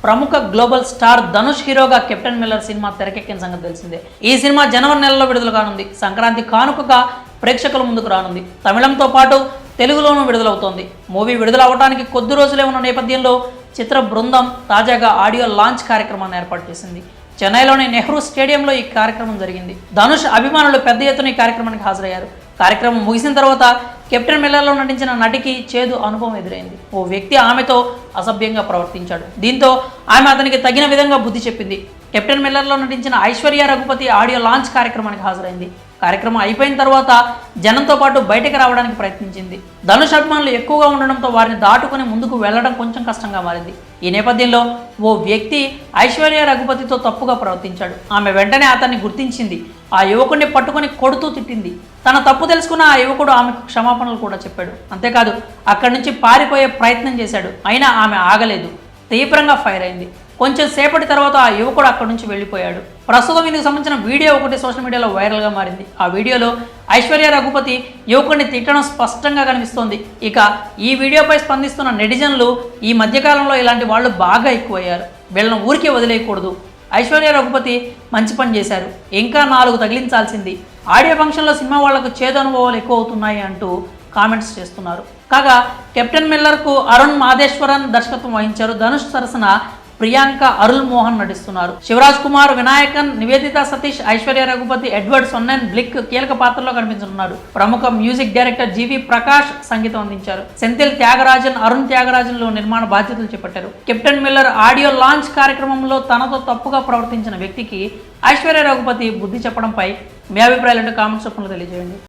ప్రముఖ global star Dhanush హీరోగా captain Miller cinema తెరకెక్కిన సంగతి తెలిసిందే. ఈ సినిమా జనవరి నెలలో విడుదల కానుంది. సంక్రాంతి కానుకగా ప్రేక్షకుల ముందుకు రానుంది. తమిళంతో పాటు తెలుగులోనూ విడుదలవుతోంది. మూవీ విడుదల అవడానికి కొద్ది రోజులే ఉన్న నేపథ్యంలో చిత్ర బృందం తాజాగా ఆడియో లాంచ్ కార్యక్రమాన్ని ఏర్పాటు చేసింది. చెన్నైలోని నెహ్రూ స్టేడియంలో ఈ కార్యక్రమం జరిగింది. ధనుష్ అభిమానులు పెద్ద ఎత్తున ఈ కార్యక్రమానికి హాజరయ్యారు. కార్యక్రమం ముగిసిన తర్వాత కెప్టెన్ మిల్లర్లో నటించిన నటికి చేదు అనుభవం ఎదురైంది. ఓ వ్యక్తి ఆమెతో అసభ్యంగా ప్రవర్తించాడు. దీంతో ఆమె అతనికి తగిన విధంగా బుద్ధి చెప్పింది. కెప్టెన్ మిల్లర్లో నటించిన ఐశ్వర్య రఘుపతి ఆడియో లాంచ్ కార్యక్రమానికి హాజరైంది. కార్యక్రమం అయిపోయిన తర్వాత జనంతో పాటు బయటకు రావడానికి ప్రయత్నించింది. ధనుష్ అభిమానులు ఎక్కువగా ఉండడంతో వారిని దాటుకుని ముందుకు వెళ్లడం కొంచెం కష్టంగా మారింది. ఈ నేపథ్యంలో ఓ వ్యక్తి ఐశ్వర్య రఘుపతితో తప్పుగా ప్రవర్తించాడు. ఆమె వెంటనే అతన్ని గుర్తించింది. ఆ యువకుడిని పట్టుకుని కొడుతూ తిట్టింది. తన తప్పు తెలుసుకున్న ఆ యువకుడు ఆమెకు క్షమాపణలు కూడా చెప్పాడు. అంతేకాదు అక్కడి నుంచి పారిపోయే ప్రయత్నం చేశాడు. అయినా ఆమె ఆగలేదు. తీవ్రంగా ఫైర్ అయింది. కొంచెం సేపటి తర్వాత ఆ యువకుడు అక్కడి నుంచి వెళ్ళిపోయాడు. ప్రస్తుతం ఇందుకు సంబంధించిన వీడియో ఒకటి సోషల్ మీడియాలో వైరల్గా మారింది. ఆ వీడియోలో ఐశ్వర్య రఘుపతి యువకుడిని తిట్టడం స్పష్టంగా కనిపిస్తోంది. ఇక ఈ వీడియోపై స్పందిస్తున్న నెటిజన్లు ఈ మధ్యకాలంలో ఇలాంటి వాళ్ళు బాగా ఎక్కువయ్యారు. వీళ్ళను ఊరికే వదిలేయకూడదు. ఐశ్వర్య రఘుపతి మంచి పని చేశారు, ఇంకా 4 తగిలించాల్సింది. ఆడియో ఫంక్షన్లో సినిమా వాళ్లకు చేదు అనుభవాలు ఎక్కువ అవుతున్నాయి అంటూ కామెంట్స్ చేస్తున్నారు. కాగా కెప్టెన్ మిల్లర్కు అరుణ్ మాధేశ్వరన్ దర్శకత్వం వహించారు. ధనుష్ సరసన ప్రియాంక అరుల్ మోహన్ నటిస్తున్నారు. శివరాజ్ కుమార్, వినాయకన్, నివేదిత సతీష్, ఐశ్వర్య రఘుపతి, ఎడ్వర్డ్ సొన్నెన్ బ్లిక్ కీలక పాత్రలో కనిపించనున్నారు. ప్రముఖ మ్యూజిక్ డైరెక్టర్ జీవి ప్రకాష్ సంగీతం అందించారు. సెంథిల్ త్యాగరాజన్, అరుణ్ త్యాగరాజన్లు నిర్మాణ బాధ్యతలు చేపట్టారు. కెప్టెన్ మిల్లర్ ఆడియో లాంచ్ కార్యక్రమంలో తనతో తప్పుగా ప్రవర్తించిన వ్యక్తికి ఐశ్వర్య రఘుపతి బుద్ధి చెప్పడంపై మీ అభిప్రాయాలు కామెంట్స్ రూపంలో తెలియజేయండి.